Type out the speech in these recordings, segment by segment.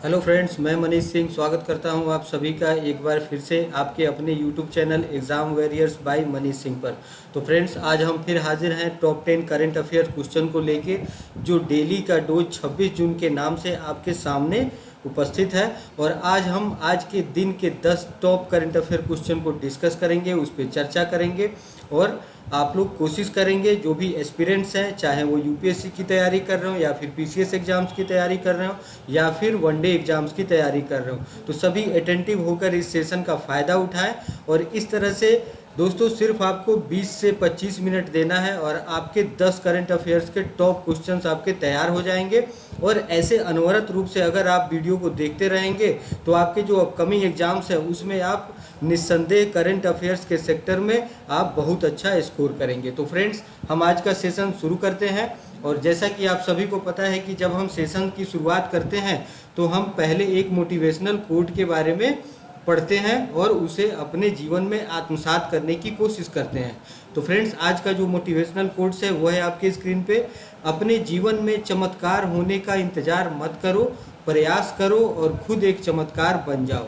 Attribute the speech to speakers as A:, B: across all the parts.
A: Hello friends, मैं मनीष सिंह स्वागत करता हूं आप सभी का एक बार फिर से आपके अपने YouTube channel exam warriors by Manish Singh पर। तो फ्रेंड्स, आज हम फिर हाजिर हैं टॉप 10 करंट अफेयर क्वेश्चन को लेके, जो डेली का डोज 26 जून के नाम से आपके सामने उपस्थित है। और आज हम आज के दिन के 10 टॉप करंट अफेयर क्वेश्चन को डिस्कस करेंगे, उस पर चर्चा करेंगे और आप लोग कोशिश करेंगे, जो भी एस्पिरेंट्स हैं, चाहे वो यूपीएससी की तैयारी कर रहे हो या फिर पीसीएस एग्जाम्स की तैयारी कर रहे हो या फिर वनडे एग्जाम्स की तैयारी कर रहे हो, तो सभी अटेंटिव होकर इस सेशन का फ़ायदा उठाएं। और इस तरह से दोस्तों सिर्फ आपको 20 से 25 मिनट देना है और आपके 10 करंट अफेयर्स के टॉप क्वेश्चंस आपके तैयार हो जाएंगे। और ऐसे अनवरत रूप से अगर आप वीडियो को देखते रहेंगे तो आपके जो अपकमिंग एग्जाम्स हैं उसमें आप निस्संदेह करंट अफेयर्स के सेक्टर में आप बहुत अच्छा स्कोर करेंगे। तो फ्रेंड्स, हम आज का सेशन शुरू करते हैं। और जैसा कि आप सभी को पता है कि जब हम सेशन की शुरुआत करते हैं तो हम पहले एक मोटिवेशनल कोट के बारे में पढ़ते हैं और उसे अपने जीवन में आत्मसात करने की कोशिश करते हैं। तो फ्रेंड्स, आज का जो मोटिवेशनल कोट्स है वो है आपके स्क्रीन पे। अपने जीवन में चमत्कार होने का इंतजार मत करो, प्रयास करो और खुद एक चमत्कार बन जाओ।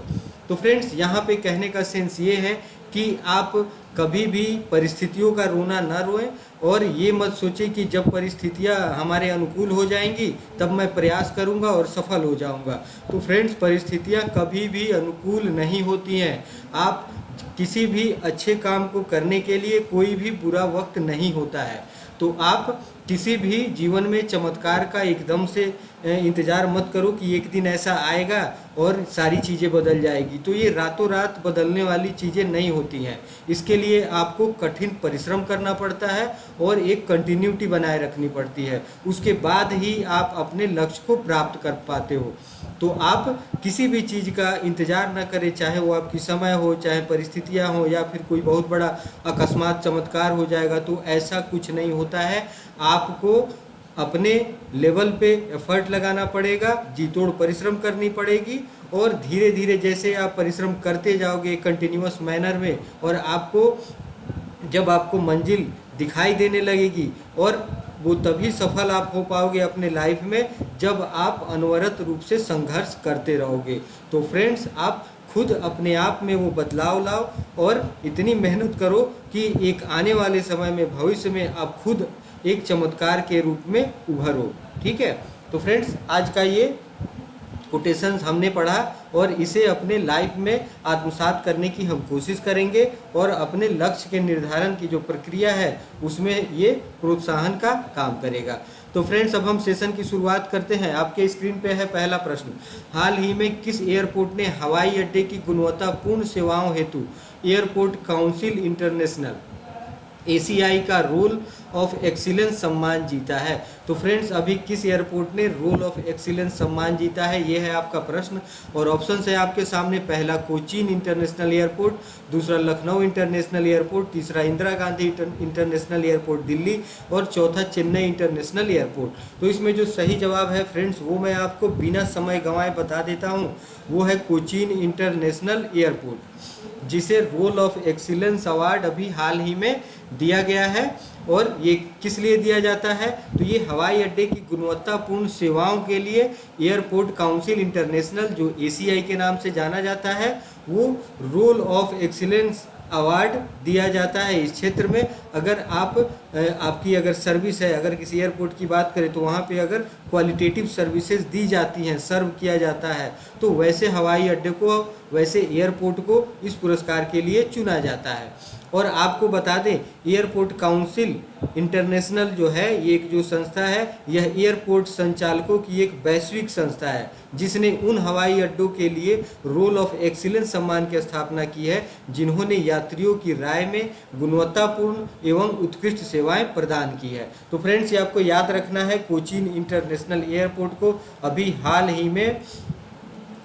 A: तो फ्रेंड्स, यहाँ पे कहने का सेंस ये है कि आप कभी भी परिस्थितियों का रोना ना रोएं और ये मत सोचें कि जब परिस्थितियाँ हमारे अनुकूल हो जाएंगी तब मैं प्रयास करूंगा और सफल हो जाऊंगा। तो फ्रेंड्स, परिस्थितियाँ कभी भी अनुकूल नहीं होती हैं। आप किसी भी अच्छे काम को करने के लिए कोई भी बुरा वक्त नहीं होता है। तो आप किसी भी जीवन में चमत्कार का एकदम से इंतज़ार मत करो कि एक दिन ऐसा आएगा और सारी चीज़ें बदल जाएगी। तो ये रातों रात बदलने वाली चीज़ें नहीं होती हैं। इसके लिए आपको कठिन परिश्रम करना पड़ता है और एक कंटिन्यूटी बनाए रखनी पड़ती है। उसके बाद ही आप अपने लक्ष्य को प्राप्त कर पाते हो। तो आप किसी भी चीज़ का इंतज़ार न करें, चाहे वो आपकी समय हो, चाहे परिस्थितियाँ हो या फिर कोई बहुत बड़ा अकस्मात चमत्कार हो जाएगा, तो ऐसा कुछ नहीं होता है। आपको अपने लेवल पे एफर्ट लगाना पड़ेगा, जी तोड़ परिश्रम करनी पड़ेगी और धीरे धीरे जैसे आप परिश्रम करते जाओगे कंटिन्यूअस मैनर में, और जब आपको मंजिल दिखाई देने लगेगी, और वो तभी सफल आप हो पाओगे अपने लाइफ में जब आप अनवरत रूप से संघर्ष करते रहोगे। तो फ्रेंड्स, आप खुद अपने आप में वो बदलाव लाओ और इतनी मेहनत करो कि एक आने वाले समय में, भविष्य में आप खुद एक चमत्कार के रूप में उभरो। ठीक है। तो फ्रेंड्स, आज का ये कोटेशंस हमने पढ़ा और इसे अपने लाइफ में आत्मसात करने की हम कोशिश करेंगे और अपने लक्ष्य के निर्धारण की जो प्रक्रिया है उसमें ये प्रोत्साहन का काम करेगा। तो फ्रेंड्स, अब हम सेशन की शुरुआत करते हैं। आपके स्क्रीन पे है पहला प्रश्न। हाल ही में किस एयरपोर्ट ने हवाई अड्डे की गुणवत्तापूर्ण सेवाओं हेतु एयरपोर्ट काउंसिल इंटरनेशनल एसीआई का रोल ऑफ एक्सीलेंस सम्मान जीता है? तो फ्रेंड्स, अभी किस एयरपोर्ट ने रोल ऑफ एक्सीलेंस सम्मान जीता है, ये है आपका प्रश्न। और ऑप्शन है आपके सामने, पहला कोचीन इंटरनेशनल एयरपोर्ट, दूसरा लखनऊ इंटरनेशनल एयरपोर्ट, तीसरा इंदिरा गांधी इंटरनेशनल एयरपोर्ट दिल्ली और चौथा चेन्नई इंटरनेशनल एयरपोर्ट। तो इसमें जो सही जवाब है फ्रेंड्स, वो मैं आपको बिना समय गंवाए बता देता हूँ। वो है कोचीन इंटरनेशनल एयरपोर्ट, जिसे रोल ऑफ एक्सीलेंस अवार्ड अभी हाल ही में दिया गया है। और ये किस लिए दिया जाता है? तो ये हवाई अड्डे की गुणवत्तापूर्ण सेवाओं के लिए एयरपोर्ट काउंसिल इंटरनेशनल, जो एसीआई के नाम से जाना जाता है, वो रोल ऑफ एक्सीलेंस अवार्ड दिया जाता है इस क्षेत्र में। अगर आपकी अगर सर्विस है, अगर किसी एयरपोर्ट की बात करें तो वहाँ पे अगर क्वालिटेटिव सर्विसेज दी जाती हैं, सर्व किया जाता है, तो वैसे हवाई अड्डे को, वैसे एयरपोर्ट को इस पुरस्कार के लिए चुना जाता है। और आपको बता दें, एयरपोर्ट काउंसिल इंटरनेशनल जो है, ये एक जो संस्था है, यह एयरपोर्ट संचालकों की एक वैश्विक संस्था है जिसने उन हवाई अड्डों के लिए रोल ऑफ एक्सीलेंस सम्मान की स्थापना की है जिन्होंने यात्रियों की राय में गुणवत्तापूर्ण एवं उत्कृष्ट सेवाएं प्रदान की है। तो फ्रेंड्स, ये आपको याद रखना है, कोचीन इंटरनेशनल एयरपोर्ट को अभी हाल ही में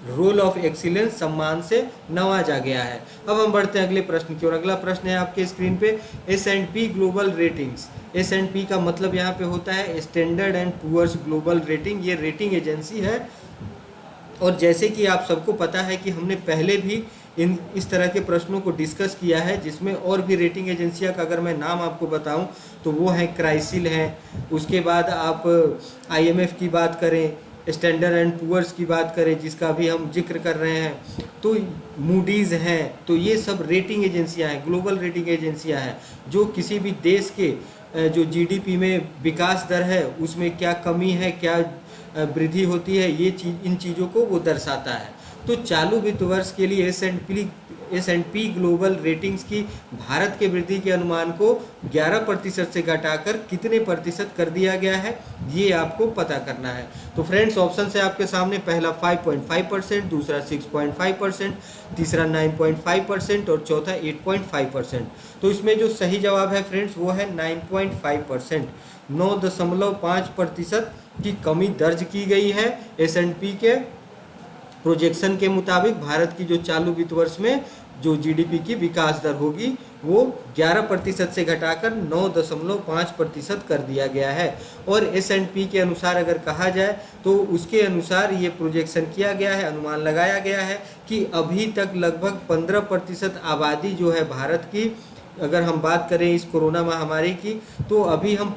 A: रोल ऑफ एक्सीलेंस सम्मान से नवाजा गया है। अब हम बढ़ते हैं अगले प्रश्न की ओर। अगला प्रश्न है आपके स्क्रीन पे, S&P ग्लोबल रेटिंग्स। S&P का मतलब यहाँ पे होता है Standard and Poor's global rating. ये रेटिंग एजेंसी है और जैसे कि आप सबको पता है कि हमने पहले भी इस तरह के प्रश्नों को डिस्कस किया है, जिसमें और भी रेटिंग एजेंसियां का अगर मैं नाम आपको बताऊं तो वो है क्राइसिल है, उसके बाद आप IMF की बात करें स्टैंडर्ड एंड पुअर्स की बात करें जिसका भी हम जिक्र कर रहे हैं, तो मूडीज़ हैं, तो ये सब रेटिंग एजेंसियां हैं, ग्लोबल रेटिंग एजेंसियां हैं जो किसी भी देश के जो जीडीपी में विकास दर है उसमें क्या कमी है, क्या वृद्धि होती है, ये चीज, इन चीज़ों को वो दर्शाता है। तो चालू वित्त वर्ष के लिए S and P global ratings की भारत के वृद्धि के अनुमान को 11% से घटाकर कितने प्रतिशत कर दिया गया है, ये आपको पता करना है। तो फ्रेंड्स ऑप्शन है आपके सामने, पहला 5.5%, दूसरा 6.5%, तीसरा 9.5% और चौथा 8.5%। तो इसमें जो सही जवाब है फ्रेंड्स वो है 9.5%। 9.5% की कमी दर्ज की गई है एस&पी के प्रोजेक्शन के मुताबिक। भारत की जो चालू वित्त वर्ष में जो जीडीपी की विकास दर होगी वो 11% से घटाकर 9.5% कर दिया गया है। और एस&पी के अनुसार अगर कहा जाए तो उसके अनुसार ये प्रोजेक्शन किया गया है, अनुमान लगाया गया है कि अभी तक लगभग 15% आबादी जो है भारत की, अगर हम बात करें इस कोरोना महामारी की, तो अभी हम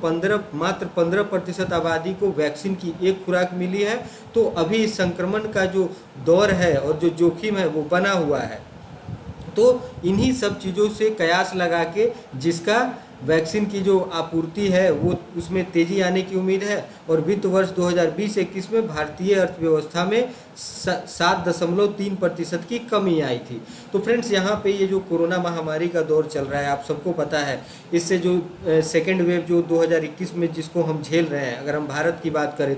A: मात्र 15% आबादी को वैक्सीन की एक खुराक मिली है। तो अभी इस संक्रमण का जो दौर है और जो जोखिम है वो बना हुआ है। तो इन्हीं सब चीज़ों से कयास लगा के जिसका वैक्सीन की जो आपूर्ति है वो उसमें तेजी आने की उम्मीद है। और वित्त वर्ष 2020-21 में भारतीय अर्थव्यवस्था में 7.3% की कमी आई थी। तो फ्रेंड्स यहाँ पे ये जो कोरोना महामारी का दौर चल रहा है आप सबको पता है, इससे जो सेकेंड वेव जो 2021 में जिसको हम झेल रहे हैं, अगर हम भारत की बात करें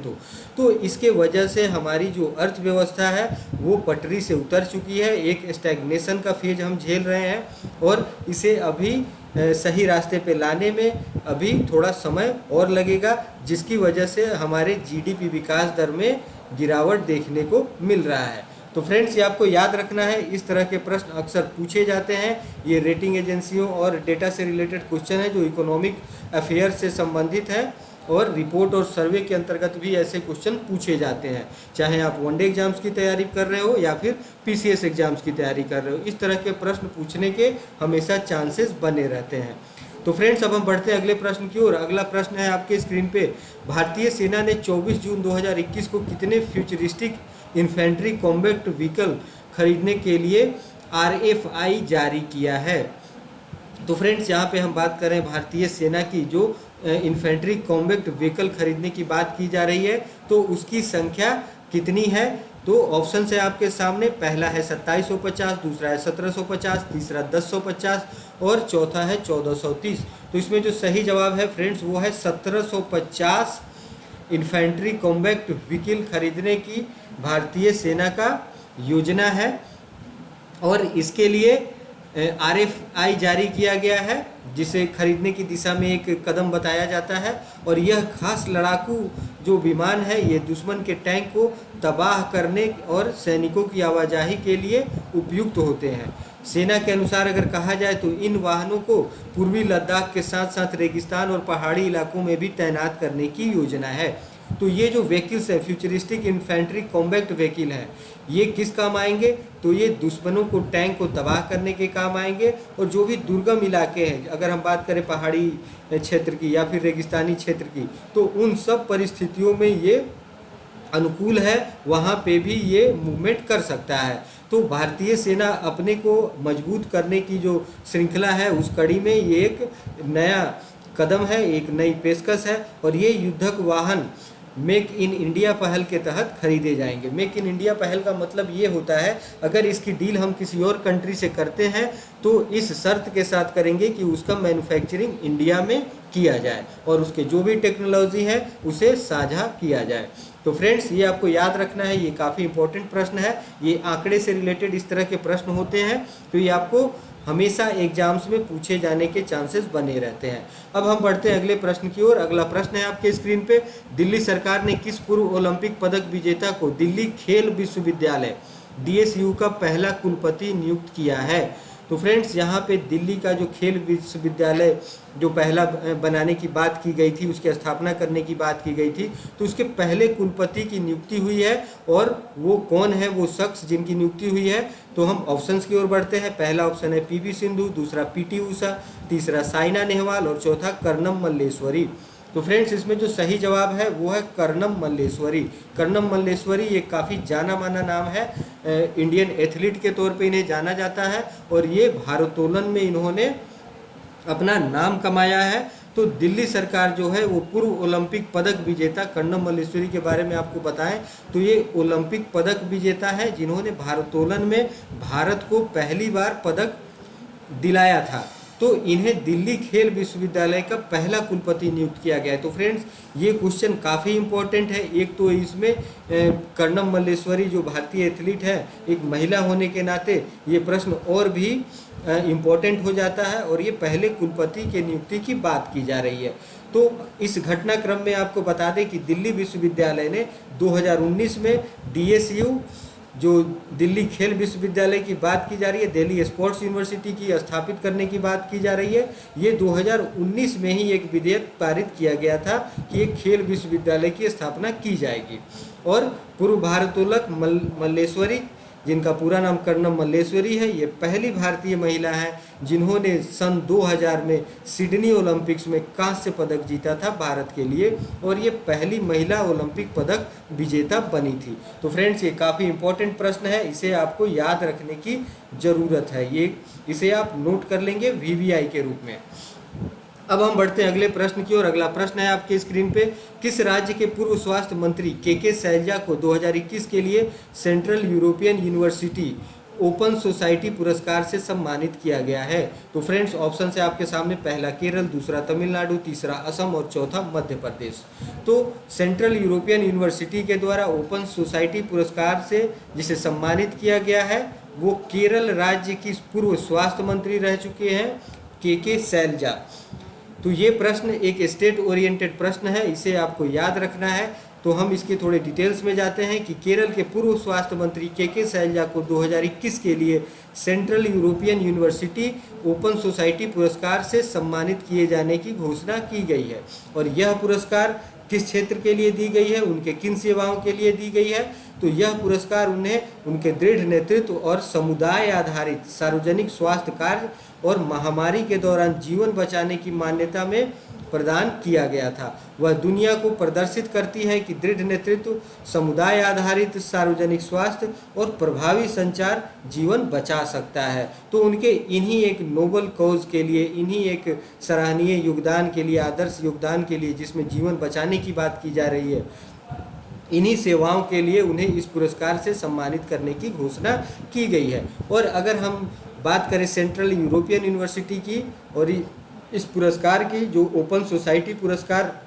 A: तो इसके वजह से हमारी जो अर्थव्यवस्था है वो पटरी से उतर चुकी है, एक स्टैग्नेशन का फेज हम झेल रहे हैं और इसे अभी सही रास्ते पे लाने में अभी थोड़ा समय और लगेगा, जिसकी वजह से हमारे जीडीपी विकास दर में गिरावट देखने को मिल रहा है। तो फ्रेंड्स ये आपको याद रखना है, इस तरह के प्रश्न अक्सर पूछे जाते हैं। ये रेटिंग एजेंसियों और डेटा से रिलेटेड क्वेश्चन है जो इकोनॉमिक अफेयर से संबंधित है और रिपोर्ट और सर्वे के अंतर्गत भी ऐसे क्वेश्चन पूछे जाते हैं, चाहे आप वनडे एग्जाम्स की तैयारी कर रहे हो या फिर पीसीएस एग्जाम्स की तैयारी कर रहे हो। इस तरह के प्रश्न पूछने के हमेशा चांसेस बने रहते हैं। तो फ्रेंड्स अब हम बढ़ते हैं अगले प्रश्न की ओर। अगला प्रश्न है आपके स्क्रीन पे, भारतीय सेना ने 24 जून 2021 को कितने फ्यूचरिस्टिक इन्फेंट्री कॉम्बैट व्हीकल खरीदने के लिए आरएफआई जारी किया है? तो फ्रेंड्स यहाँ पे हम बात करें भारतीय सेना की जो इन्फेंट्री कॉम्बैट व्हीकल खरीदने की बात की जा रही है, तो उसकी संख्या कितनी है? तो ऑप्शन है आपके सामने, पहला है 2750, दूसरा है 1750, तीसरा 1050 और चौथा है 1430। तो इसमें जो सही जवाब है फ्रेंड्स वो है 1750 इन्फेंट्री कॉम्बैट व्हीकल खरीदने की भारतीय सेना का योजना है और इसके लिए आरएफआई जारी किया गया है, जिसे खरीदने की दिशा में एक कदम बताया जाता है। और यह खास लड़ाकू जो विमान है ये दुश्मन के टैंक को तबाह करने और सैनिकों की आवाजाही के लिए उपयुक्त होते हैं। सेना के अनुसार अगर कहा जाए तो इन वाहनों को पूर्वी लद्दाख के साथ साथ रेगिस्तान और पहाड़ी इलाकों में भी तैनात करने की योजना है। तो ये जो व्हीकल्स है फ्यूचरिस्टिक इन्फेंट्री कॉम्बैट व्हीकल हैं, ये किस काम आएंगे? तो ये दुश्मनों को टैंक को तबाह करने के काम आएंगे और जो भी दुर्गम इलाके हैं, अगर हम बात करें पहाड़ी क्षेत्र की या फिर रेगिस्तानी क्षेत्र की, तो उन सब परिस्थितियों में ये अनुकूल है, वहाँ पे भी ये मूवमेंट कर सकता है। तो भारतीय सेना अपने को मजबूत करने की जो श्रृंखला है उस कड़ी में ये एक नया कदम है, एक नई पेशकश है और ये युद्धक वाहन मेक इन इंडिया पहल के तहत खरीदे जाएंगे। मेक इन इंडिया पहल का मतलब ये होता है अगर इसकी डील हम किसी और कंट्री से करते हैं तो इस शर्त के साथ करेंगे कि उसका मैन्युफैक्चरिंग इंडिया में किया जाए और उसके जो भी टेक्नोलॉजी है उसे साझा किया जाए। तो फ्रेंड्स ये आपको याद रखना है, ये काफ़ी इंपॉर्टेंट प्रश्न है। ये आंकड़े से रिलेटेड इस तरह के प्रश्न होते हैं तो ये आपको हमेशा एग्जाम्स में पूछे जाने के चांसेस बने रहते हैं। अब हम बढ़ते हैं अगले प्रश्न की ओर। अगला प्रश्न है आपके स्क्रीन पे, दिल्ली सरकार ने किस पूर्व ओलंपिक पदक विजेता को दिल्ली खेल विश्वविद्यालय डीएसयू का पहला कुलपति नियुक्त किया है? तो फ्रेंड्स यहाँ पे दिल्ली का जो खेल विश्वविद्यालय जो पहला बनाने की बात की गई थी, उसकी स्थापना करने की बात की गई थी, तो उसके पहले कुलपति की नियुक्ति हुई है और वो कौन है वो शख्स जिनकी नियुक्ति हुई है? तो हम ऑप्शंस की ओर बढ़ते हैं। पहला ऑप्शन है पीवी सिंधु, दूसरा पीटी उषा, तीसरा साइना नेहवाल और चौथा कर्णम मल्लेश्वरी। तो फ्रेंड्स इसमें जो सही जवाब है वो है कर्णम मल्लेश्वरी। कर्णम मल्लेश्वरी ये काफ़ी जाना माना नाम है, इंडियन एथलीट के तौर पे इन्हें जाना जाता है और ये भारोत्तोलन में इन्होंने अपना नाम कमाया है। तो दिल्ली सरकार जो है वो पूर्व ओलंपिक पदक विजेता कर्णम मल्लेश्वरी के बारे में आपको बताएं तो ये ओलंपिक पदक विजेता है जिन्होंने भारोत्तोलन में भारत को पहली बार पदक दिलाया था। तो इन्हें दिल्ली खेल विश्वविद्यालय का पहला कुलपति नियुक्त किया गया है। तो फ्रेंड्स ये क्वेश्चन काफ़ी इम्पोर्टेंट है। एक तो इसमें कर्णम मल्लेश्वरी जो भारतीय एथलीट है, एक महिला होने के नाते ये प्रश्न और भी इम्पोर्टेंट हो जाता है और ये पहले कुलपति के नियुक्ति की बात की जा रही है। तो इस घटनाक्रम में आपको बता दें कि दिल्ली विश्वविद्यालय ने 2019 में DSU जो दिल्ली खेल विश्वविद्यालय की बात की जा रही है, दिल्ली स्पोर्ट्स यूनिवर्सिटी की स्थापित करने की बात की जा रही है, ये 2019 में ही एक विधेयक पारित किया गया था कि एक खेल विश्वविद्यालय की स्थापना की जाएगी। और पूर्व भारोत्तोलक मल्लेश्वरी, जिनका पूरा नाम कर्णम मल्लेश्वरी है, ये पहली भारतीय महिला है जिन्होंने सन 2000 में सिडनी ओलंपिक्स में कांस्य पदक जीता था भारत के लिए और ये पहली महिला ओलंपिक पदक विजेता बनी थी। तो फ्रेंड्स ये काफ़ी इंपॉर्टेंट प्रश्न है, इसे आपको याद रखने की ज़रूरत है। इसे आप नोट कर लेंगे VVI के रूप में। अब हम बढ़ते हैं अगले प्रश्न की ओर। अगला प्रश्न है आपके स्क्रीन पे, किस राज्य के पूर्व स्वास्थ्य मंत्री KK शैलजा को 2021 के लिए central European university open society पुरस्कार से सम्मानित किया गया है? तो फ्रेंड्स ऑप्शन से आपके सामने, पहला केरल, दूसरा तमिलनाडु, तीसरा असम और चौथा मध्य प्रदेश। तो सेंट्रल यूरोपियन यूनिवर्सिटी के द्वारा ओपन सोसाइटी पुरस्कार से जिसे सम्मानित किया गया है वो केरल राज्य की पूर्व स्वास्थ्य मंत्री रह चुके हैं KK शैलजा। तो ये प्रश्न एक स्टेट ओरिएंटेड प्रश्न है, इसे आपको याद रखना है। तो हम इसके थोड़े डिटेल्स में जाते हैं कि केरल के पूर्व स्वास्थ्य मंत्री KK शैलजा को 2021 के लिए central European university open society पुरस्कार से सम्मानित किए जाने की घोषणा की गई है। और यह पुरस्कार किस क्षेत्र के लिए दी गई है, उनके किन सेवाओं के लिए दी गई है? तो यह पुरस्कार उन्हें उनके दृढ़ नेतृत्व और समुदाय आधारित सार्वजनिक स्वास्थ्य कार्य और महामारी के दौरान जीवन बचाने की मान्यता में प्रदान किया गया था। वह दुनिया को प्रदर्शित करती है कि दृढ़ नेतृत्व, समुदाय आधारित सार्वजनिक स्वास्थ्य और प्रभावी संचार जीवन बचा सकता है। तो उनके इन्हीं एक नोबल कॉज के लिए, इन्हीं एक सराहनीय योगदान के लिए, आदर्श योगदान के लिए जिसमें जीवन बचाने की बात की जा रही है, इन्हीं सेवाओं के लिए उन्हें इस पुरस्कार से सम्मानित करने की घोषणा की गई है। और अगर हम बात करें सेंट्रल यूरोपियन यूनिवर्सिटी की और इस पुरस्कार की, जो ओपन सोसाइटी पुरस्कार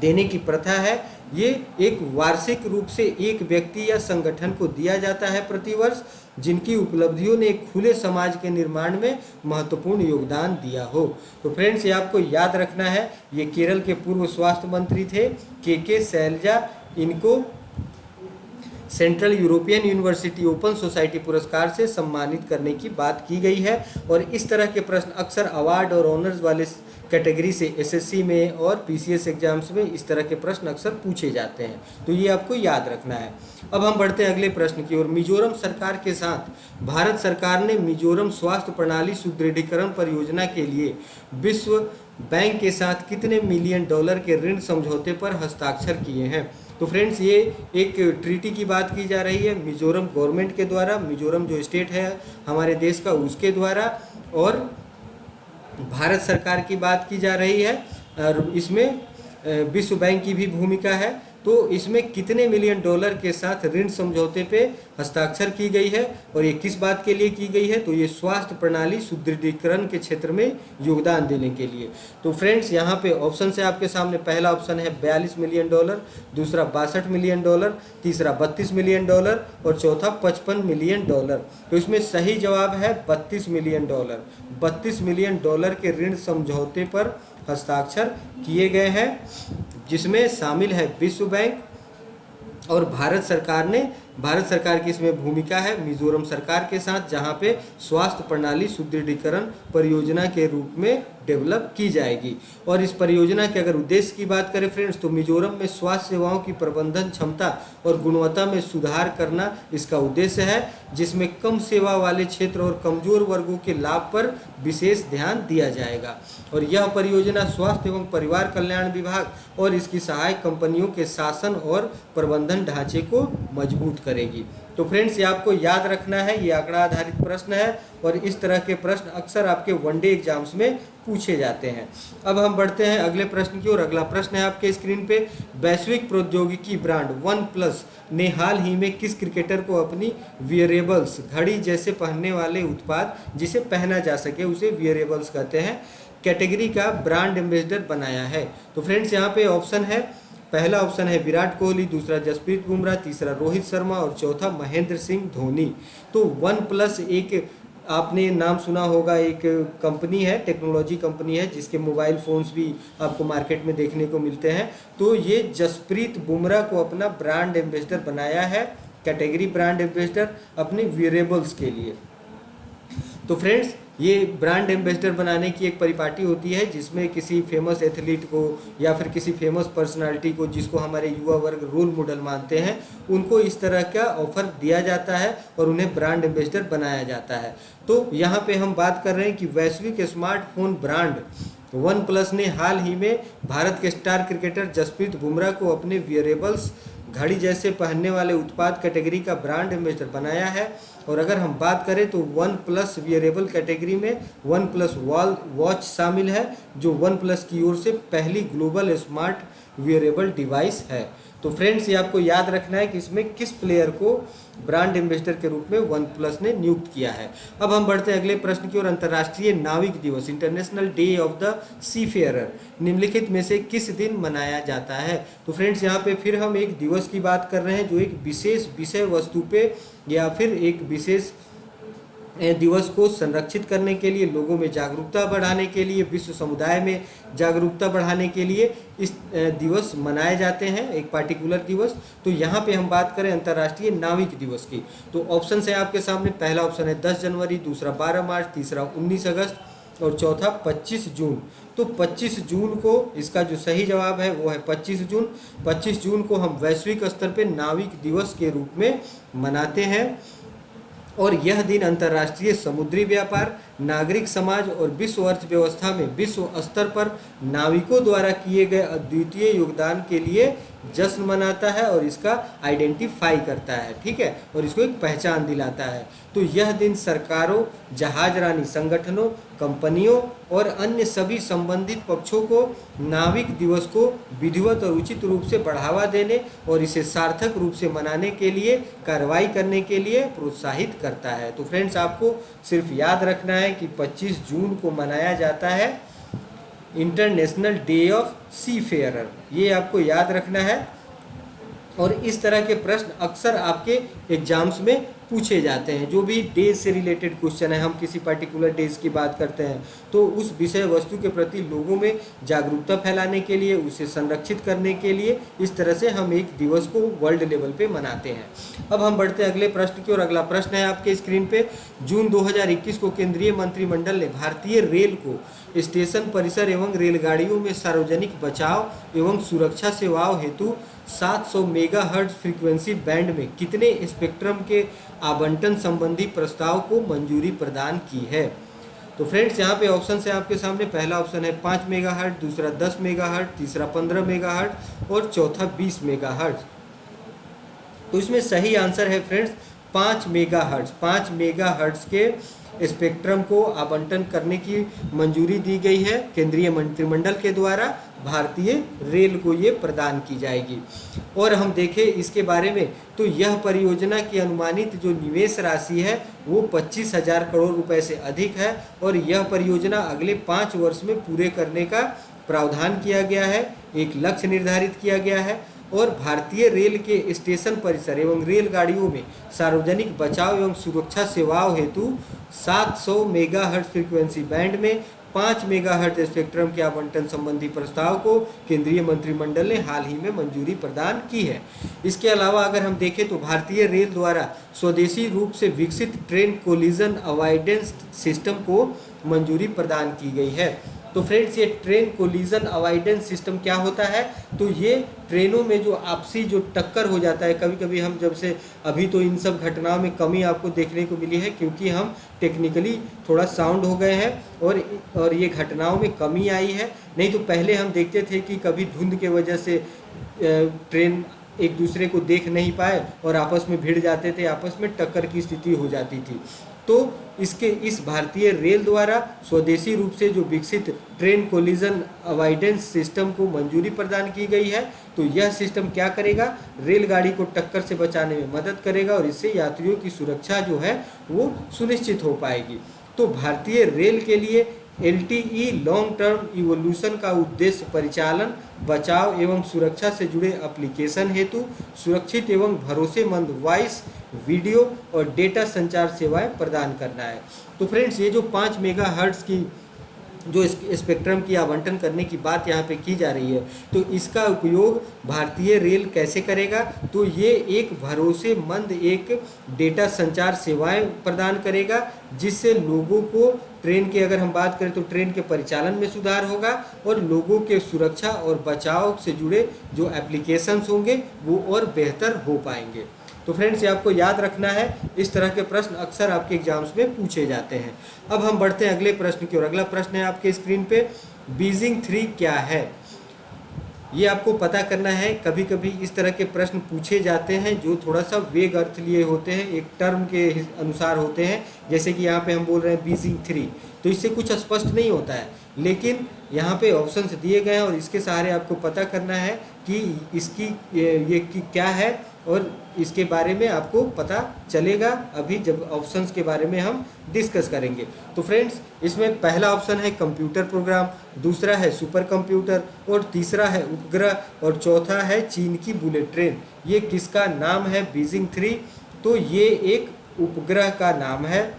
A: देने की प्रथा है, ये एक वार्षिक रूप से एक व्यक्ति या संगठन को दिया जाता है प्रतिवर्ष जिनकी उपलब्धियों ने एक खुले समाज के निर्माण में महत्वपूर्ण योगदान दिया हो। तो फ्रेंड्स ये आपको याद रखना है, ये केरल के पूर्व स्वास्थ्य मंत्री थे KK शैलजा, इनको central European university open society पुरस्कार से सम्मानित करने की बात की गई है। और इस तरह के प्रश्न अक्सर अवार्ड और ऑनर्स वाले कैटेगरी से SSC में और PCS एग्जाम्स में इस तरह के प्रश्न अक्सर पूछे जाते हैं, तो ये आपको याद रखना है। अब हम बढ़ते हैं अगले प्रश्न की ओर। मिजोरम सरकार के साथ भारत सरकार ने मिजोरम स्वास्थ्य प्रणाली सुदृढ़ीकरण परियोजना के लिए विश्व बैंक के साथ कितने मिलियन डॉलर के ऋण समझौते पर हस्ताक्षर किए हैं? तो फ्रेंड्स ये एक ट्रीटी की बात की जा रही है मिजोरम गवर्नमेंट के द्वारा, मिजोरम जो स्टेट है हमारे देश का उसके द्वारा, और भारत सरकार की बात की जा रही है। और इसमें विश्व बैंक की भी भूमिका है। तो इसमें कितने मिलियन डॉलर के साथ ऋण समझौते पे हस्ताक्षर की गई है और ये किस बात के लिए की गई है? तो ये स्वास्थ्य प्रणाली सुदृढ़ीकरण के क्षेत्र में योगदान देने के लिए। तो फ्रेंड्स यहाँ पे ऑप्शन से आपके सामने, पहला ऑप्शन है 42 मिलियन डॉलर, दूसरा 62 मिलियन डॉलर, तीसरा 32 मिलियन डॉलर और चौथा 55 मिलियन डॉलर। तो इसमें सही जवाब है 32 मिलियन डॉलर। 32 मिलियन डॉलर के ऋण समझौते पर हस्ताक्षर किए गए हैं, जिसमें शामिल है विश्व बैंक और भारत सरकार ने भारत सरकार की इसमें भूमिका है मिजोरम सरकार के साथ, जहां पे स्वास्थ्य प्रणाली सुदृढ़ीकरण परियोजना के रूप में डेवलप की जाएगी। और इस परियोजना के अगर उद्देश्य की बात करें फ्रेंड्स, तो मिजोरम में स्वास्थ्य सेवाओं की प्रबंधन क्षमता और गुणवत्ता में सुधार करना इसका उद्देश्य है, जिसमें कम सेवा वाले क्षेत्र और कमजोर वर्गों के लाभ पर विशेष ध्यान दिया जाएगा। और यह परियोजना स्वास्थ्य एवं परिवार कल्याण विभाग और इसकी सहायक कंपनियों के शासन और प्रबंधन ढांचे को मजबूत करेगी। तो फ्रेंड्स, ये आपको याद रखना है, ये आंकड़ा आधारित प्रश्न है और इस तरह के प्रश्न अक्सर आपके वनडे एग्जाम्स में पूछे जाते हैं। अब हम बढ़ते हैं अगले प्रश्न की ओर। अगला प्रश्न है आपके स्क्रीन पे, वैश्विक प्रौद्योगिकी ब्रांड वन प्लस ने हाल ही में किस क्रिकेटर को अपनी वियरेबल्स घड़ी जैसे पहनने वाले उत्पाद जिसे पहना जा सके उसे वियरेबल्स कहते हैं कैटेगरी का ब्रांड एम्बेसडर बनाया है? तो फ्रेंड्स, यहाँ पे ऑप्शन है, पहला ऑप्शन है विराट कोहली, दूसरा जसप्रीत बुमराह, तीसरा रोहित शर्मा और चौथा महेंद्र सिंह धोनी। तो वन प्लस एक आपने नाम सुना होगा, एक कंपनी है, टेक्नोलॉजी कंपनी है, जिसके मोबाइल फ़ोन्स भी आपको मार्केट में देखने को मिलते हैं। तो ये जसप्रीत बुमराह को अपना ब्रांड एम्बेसडर बनाया है, कैटेगरी ब्रांड एम्बेसडर अपने वेरेबल्स के लिए। तो फ्रेंड्स, ये ब्रांड एम्बेसडर बनाने की एक परिपाटी होती है जिसमें किसी फेमस एथलीट को या फिर किसी फेमस पर्सनालिटी को, जिसको हमारे युवा वर्ग रोल मॉडल मानते हैं, उनको इस तरह का ऑफर दिया जाता है और उन्हें ब्रांड एम्बेसडर बनाया जाता है। तो यहाँ पे हम बात कर रहे हैं कि वैश्विक स्मार्टफोन ब्रांड वन प्लस ने हाल ही में भारत के स्टार क्रिकेटर जसप्रीत बुमराह को अपने वियरेबल्स घड़ी जैसे पहनने वाले उत्पाद कैटेगरी का ब्रांड एम्बेसडर बनाया है। और अगर हम बात करें तो वन प्लस वियरेबल कैटेगरी में वन प्लस वॉच शामिल है, जो वन प्लस की ओर से पहली ग्लोबल स्मार्ट वियरेबल डिवाइस है। तो फ्रेंड्स, ये आपको याद रखना है कि इसमें किस प्लेयर को ब्रांड एम्बेसडर के रूप में वन प्लस ने नियुक्त किया है। अब हम बढ़ते हैं अगले प्रश्न की ओर। अंतर्राष्ट्रीय नाविक दिवस, इंटरनेशनल डे ऑफ द सीफेयर, निम्नलिखित में से किस दिन मनाया जाता है? तो फ्रेंड्स, यहाँ पे फिर हम एक दिवस की बात कर रहे हैं जो एक विशेष विषय वस्तु पे या फिर एक विशेष दिवस को संरक्षित करने के लिए, लोगों में जागरूकता बढ़ाने के लिए, विश्व समुदाय में जागरूकता बढ़ाने के लिए इस दिवस मनाए जाते हैं, एक पार्टिकुलर दिवस। तो यहाँ पे हम बात करें अंतर्राष्ट्रीय नाविक दिवस की, तो ऑप्शन है आपके सामने। पहला ऑप्शन है 10 जनवरी, दूसरा 12 मार्च, तीसरा 19 अगस्त और चौथा 25 जून। तो 25 जून को इसका जो सही जवाब है वो है 25 जून। 25 जून को हम वैश्विक स्तर पे नाविक दिवस के रूप में मनाते हैं और यह दिन अंतर्राष्ट्रीय समुद्री व्यापार, नागरिक समाज और विश्व अर्थव्यवस्था में विश्व स्तर पर नाविकों द्वारा किए गए अद्वितीय योगदान के लिए जश्न मनाता है और इसका आइडेंटिफाई करता है, ठीक है, और इसको एक पहचान दिलाता है। तो यह दिन सरकारों, जहाजरानी संगठनों, कंपनियों और अन्य सभी संबंधित पक्षों को नाविक दिवस को विधिवत और उचित रूप से बढ़ावा देने और इसे सार्थक रूप से मनाने के लिए कार्रवाई करने के लिए प्रोत्साहित करता है। तो फ्रेंड्स, आपको सिर्फ याद रखना है कि 25 जून को मनाया जाता है इंटरनेशनल डे ऑफ सीफेयरर, ये आपको याद रखना है। और इस तरह के प्रश्न अक्सर आपके एग्जाम्स में पूछे जाते हैं। जो भी डेज से रिलेटेड क्वेश्चन है, हम किसी पर्टिकुलर डेज की बात करते हैं तो उस विषय वस्तु के प्रति लोगों में जागरूकता फैलाने के लिए, उसे संरक्षित करने के लिए इस तरह से हम एक दिवस को वर्ल्ड लेवल पे मनाते हैं। अब हम बढ़ते हैं अगले प्रश्न की ओर। अगला प्रश्न है आपके स्क्रीन पे, जून 2021 को केंद्रीय मंत्रिमंडल ने भारतीय रेल को स्टेशन परिसर एवं रेलगाड़ियों में सार्वजनिक बचाव एवं सुरक्षा सेवाओं हेतु 700 मेगाहर्ट्ज फ्रीक्वेंसी बैंड में कितने स्पेक्ट्रम के आवंटन संबंधी प्रस्ताव को मंजूरी प्रदान की है? तो फ्रेंड्स, यहाँ पे ऑप्शन है आपके सामने। पहला ऑप्शन है 5 मेगाहर्ट्ज, दूसरा 10 मेगाहर्ट्ज, तीसरा 15 मेगाहर्ट्ज और चौथा 20 मेगाहर्ट्ज। तो इसमें सही आंसर है फ्रेंड्स 5 मेगाहर्ट्ज। 5 मेगाहर्ट्ज के स्पेक्ट्रम को आवंटन करने की मंजूरी दी गई है केंद्रीय मंत्रिमंडल के द्वारा, भारतीय रेल को ये प्रदान की जाएगी। और हम देखें इसके बारे में तो यह परियोजना की अनुमानित जो निवेश राशि है वो 25,000 करोड़ रुपए से अधिक है और यह परियोजना अगले 5 वर्ष में पूरे करने का प्रावधान किया गया है, एक लक्ष्य निर्धारित किया गया है। और भारतीय रेल के स्टेशन परिसर एवं रेलगाड़ियों में सार्वजनिक बचाव एवं सुरक्षा सेवाओं हेतु 700 मेगाहर्ट्ज फ्रीक्वेंसी बैंड में 5 मेगाहर्ट्ज स्पेक्ट्रम के आवंटन संबंधी प्रस्ताव को केंद्रीय मंत्रिमंडल ने हाल ही में मंजूरी प्रदान की है। इसके अलावा अगर हम देखें तो भारतीय रेल द्वारा स्वदेशी रूप से विकसित ट्रेन कोलिजन अवॉइडेंस सिस्टम को मंजूरी प्रदान की गई है। तो फ्रेंड्स, ये ट्रेन कोलिजन अवॉइडेंस सिस्टम क्या होता है? तो ये ट्रेनों में जो आपसी जो टक्कर हो जाता है, कभी कभी हम जब से अभी तो इन सब घटनाओं में कमी आपको देखने को मिली है क्योंकि हम टेक्निकली थोड़ा साउंड हो गए हैं और ये घटनाओं में कमी आई है। नहीं तो पहले हम देखते थे कि कभी धुंध के वजह से ट्रेन एक दूसरे को देख नहीं पाए और आपस में भिड़ जाते थे, आपस में टक्कर की स्थिति हो जाती थी। तो इस भारतीय रेल द्वारा स्वदेशी रूप से जो विकसित ट्रेन कोलिजन अवॉइडेंस सिस्टम को मंजूरी प्रदान की गई है। तो यह सिस्टम क्या करेगा? रेलगाड़ी को टक्कर से बचाने में मदद करेगा और इससे यात्रियों की सुरक्षा जो है वो सुनिश्चित हो पाएगी। तो भारतीय रेल के लिए LTE लॉन्ग टर्म इवोल्यूशन का उद्देश्य परिचालन, बचाव एवं सुरक्षा से जुड़े एप्लीकेशन हेतु सुरक्षित एवं भरोसेमंद वॉइस, वीडियो और डेटा संचार सेवाएं प्रदान करना है। तो फ्रेंड्स, ये जो 5 मेगाहर्ट्ज की जो स्पेक्ट्रम की आवंटन करने की बात यहाँ पे की जा रही है, तो इसका उपयोग भारतीय रेल कैसे करेगा? तो ये एक भरोसेमंद एक डेटा संचार सेवाएं प्रदान करेगा, जिससे लोगों को ट्रेन की अगर हम बात करें तो ट्रेन के परिचालन में सुधार होगा और लोगों के सुरक्षा और बचाव से जुड़े जो एप्लीकेशंस होंगे वो और बेहतर हो पाएंगे। तो फ्रेंड्स, ये आपको याद रखना है, इस तरह के प्रश्न अक्सर आपके एग्जाम्स में पूछे जाते हैं। अब हम बढ़ते हैं अगले प्रश्न की ओर। अगला प्रश्न है आपके स्क्रीन पे, बीजिंग 3 क्या है? ये आपको पता करना है। कभी कभी इस तरह के प्रश्न पूछे जाते हैं जो थोड़ा सा वेग अर्थ लिए होते हैं, एक टर्म के अनुसार होते हैं। जैसे कि यहाँ पे हम बोल रहे हैं बीजिंग 3, तो इससे कुछ स्पष्ट नहीं होता है, लेकिन यहाँ पे ऑप्शंस दिए गए हैं और इसके सहारे आपको पता करना है कि इसकी ये क्या है और इसके बारे में आपको पता चलेगा अभी जब ऑप्शंस के बारे में हम डिस्कस करेंगे। तो फ्रेंड्स, इसमें पहला ऑप्शन है कंप्यूटर प्रोग्राम, दूसरा है सुपर कंप्यूटर और तीसरा है उपग्रह और चौथा है चीन की बुलेट ट्रेन। ये किसका नाम है बीजिंग 3? तो ये एक उपग्रह का नाम है,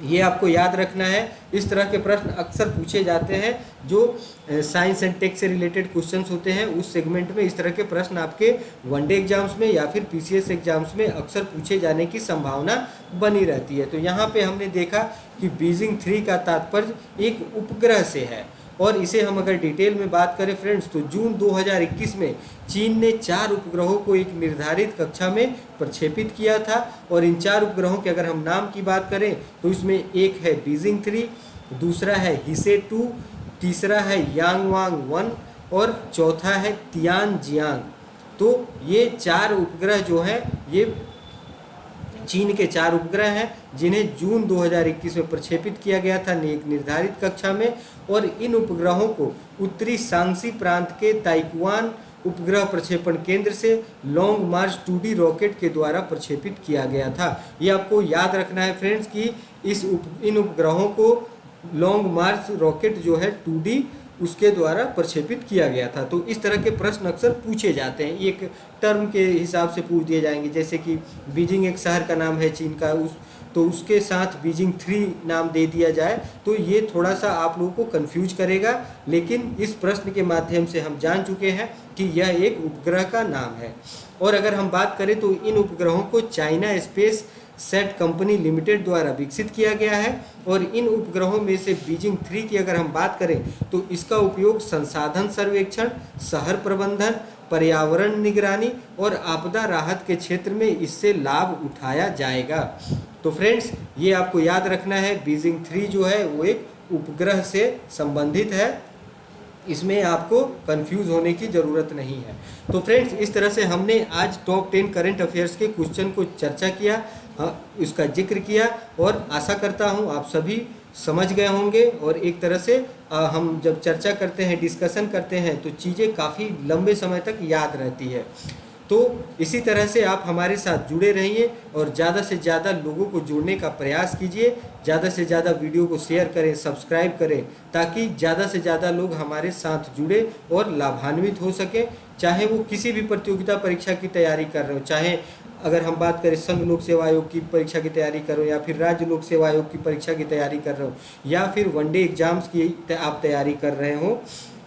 A: ये आपको याद रखना है। इस तरह के प्रश्न अक्सर पूछे जाते हैं जो साइंस एंड टेक से रिलेटेड क्वेश्चंस होते हैं, उस सेगमेंट में इस तरह के प्रश्न आपके वनडे एग्जाम्स में या फिर PCS एग्जाम्स में अक्सर पूछे जाने की संभावना बनी रहती है। तो यहाँ पे हमने देखा कि बीजिंग 3 का तात्पर्य एक उपग्रह से है और इसे हम अगर डिटेल में बात करें फ्रेंड्स, तो जून 2021 में चीन ने 4 उपग्रहों को एक निर्धारित कक्षा में प्रक्षेपित किया था और इन 4 उपग्रहों के अगर हम नाम की बात करें तो इसमें एक है बीजिंग 3, दूसरा है हिसे 2, तीसरा है यांगवांग 1 और चौथा है तियानजियांग। तो ये 4 उपग्रह जो हैं ये चीन के 4 उपग्रह हैं जिन्हें जून 2021 में प्रक्षेपित किया गया था एक निर्धारित कक्षा में, और इन उपग्रहों को उत्तरी शांसी प्रांत के ताइक्वान उपग्रह प्रक्षेपण केंद्र से लॉन्ग मार्च 2D रॉकेट के द्वारा प्रक्षेपित किया गया था। ये आपको याद रखना है फ्रेंड्स कि इन उपग्रहों को लॉन्ग मार्च रॉकेट जो है 2D उसके द्वारा प्रक्षेपित किया गया था। तो इस तरह के प्रश्न अक्सर पूछे जाते हैं, एक टर्म के हिसाब से पूछ दिए जाएंगे। जैसे कि बीजिंग एक शहर का नाम है चीन का, तो उसके साथ बीजिंग 3 नाम दे दिया जाए तो ये थोड़ा सा आप लोगों को कंफ्यूज करेगा, लेकिन इस प्रश्न के माध्यम से हम जान चुके हैं कि यह एक उपग्रह का नाम है। और अगर हम बात करें तो इन उपग्रहों को China space set company limited द्वारा विकसित किया गया है और इन उपग्रहों में से बीजिंग 3 की अगर हम बात करें तो इसका उपयोग संसाधन सर्वेक्षण, शहर प्रबंधन, पर्यावरण निगरानी और आपदा राहत के क्षेत्र में इससे लाभ उठाया जाएगा। तो फ्रेंड्स, ये आपको याद रखना है, बीजिंग 3 जो है वो एक उपग्रह से संबंधित है, इसमें आपको कंफ्यूज होने की ज़रूरत नहीं है। तो फ्रेंड्स, इस तरह से हमने आज टॉप 10 करंट अफेयर्स के क्वेश्चन को चर्चा किया, इसका जिक्र किया और आशा करता हूँ आप सभी समझ गए होंगे। और एक तरह से हम जब चर्चा करते हैं, डिस्कशन करते हैं तो चीज़ें काफ़ी लंबे समय तक याद रहती है। तो इसी तरह से आप हमारे साथ जुड़े रहिए और ज़्यादा से ज़्यादा लोगों को जोड़ने का प्रयास कीजिए, ज़्यादा से ज़्यादा वीडियो को शेयर करें, सब्सक्राइब करें, ताकि ज़्यादा से ज़्यादा लोग हमारे साथ जुड़े और लाभान्वित हो सकें। चाहे वो किसी भी प्रतियोगिता परीक्षा की तैयारी कर रहे हो, चाहे अगर हम बात करें संघ लोक सेवा आयोग की परीक्षा की तैयारी कर रहे हो, या फिर राज्य लोक सेवा आयोग की परीक्षा की तैयारी कर रहे हो, या फिर वनडे एग्जाम्स की आप तैयारी कर रहे हो,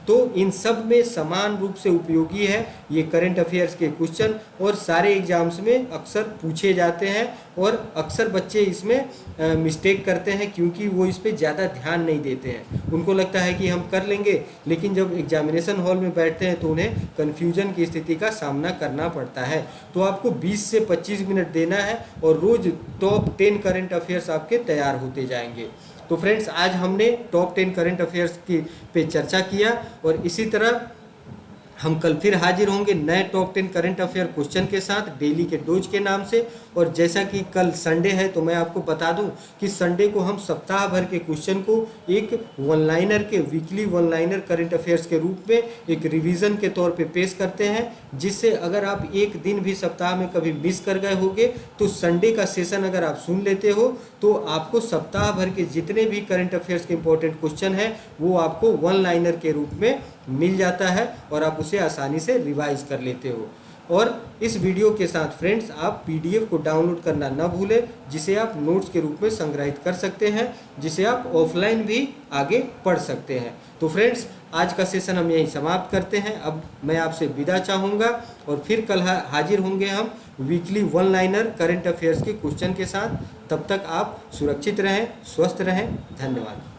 A: तो इन सब में समान रूप से उपयोगी है ये करंट अफेयर्स के क्वेश्चन, और सारे एग्जाम्स में अक्सर पूछे जाते हैं। और अक्सर बच्चे इसमें मिस्टेक करते हैं क्योंकि वो इस पर ज़्यादा ध्यान नहीं देते हैं। उनको लगता है कि हम कर लेंगे, लेकिन जब एग्जामिनेशन हॉल में बैठते हैं तो उन्हें कन्फ्यूजन की स्थिति का सामना करना पड़ता है। तो आपको 20 से 25 मिनट देना है और रोज़ टॉप 10 करंट अफेयर्स आपके तैयार होते जाएंगे। तो फ्रेंड्स, आज हमने टॉप 10 करंट अफेयर्स की पे चर्चा किया, और इसी तरह हम कल फिर हाजिर होंगे नए टॉप 10 करंट अफेयर क्वेश्चन के साथ, डेली के डोज के नाम से। और जैसा कि कल संडे है तो मैं आपको बता दूं कि संडे को हम सप्ताह भर के क्वेश्चन को एक वन लाइनर के weekly one liner current affairs के रूप में एक रिवीजन के तौर पे पेश करते हैं, जिससे अगर आप एक दिन भी सप्ताह में कभी मिस कर गए होंगे तो संडे का सेशन अगर आप सुन लेते हो तो आपको सप्ताह भर के जितने भी करंट अफेयर्स के इंपॉर्टेंट क्वेश्चन हैं वो आपको वन लाइनर के रूप में मिल जाता है, और आप उसे आसानी से रिवाइज कर लेते हो। और इस वीडियो के साथ फ्रेंड्स आप पीडीएफ को डाउनलोड करना न भूलें, जिसे आप नोट्स के रूप में संग्रहित कर सकते हैं, जिसे आप ऑफलाइन भी आगे पढ़ सकते हैं। तो फ्रेंड्स, आज का सेशन हम यहीं समाप्त करते हैं। अब मैं आपसे विदा चाहूँगा, और फिर कल हाजिर होंगे हम weekly one liner current affairs के क्वेश्चन के साथ। तब तक आप सुरक्षित रहें, स्वस्थ रहें। धन्यवाद।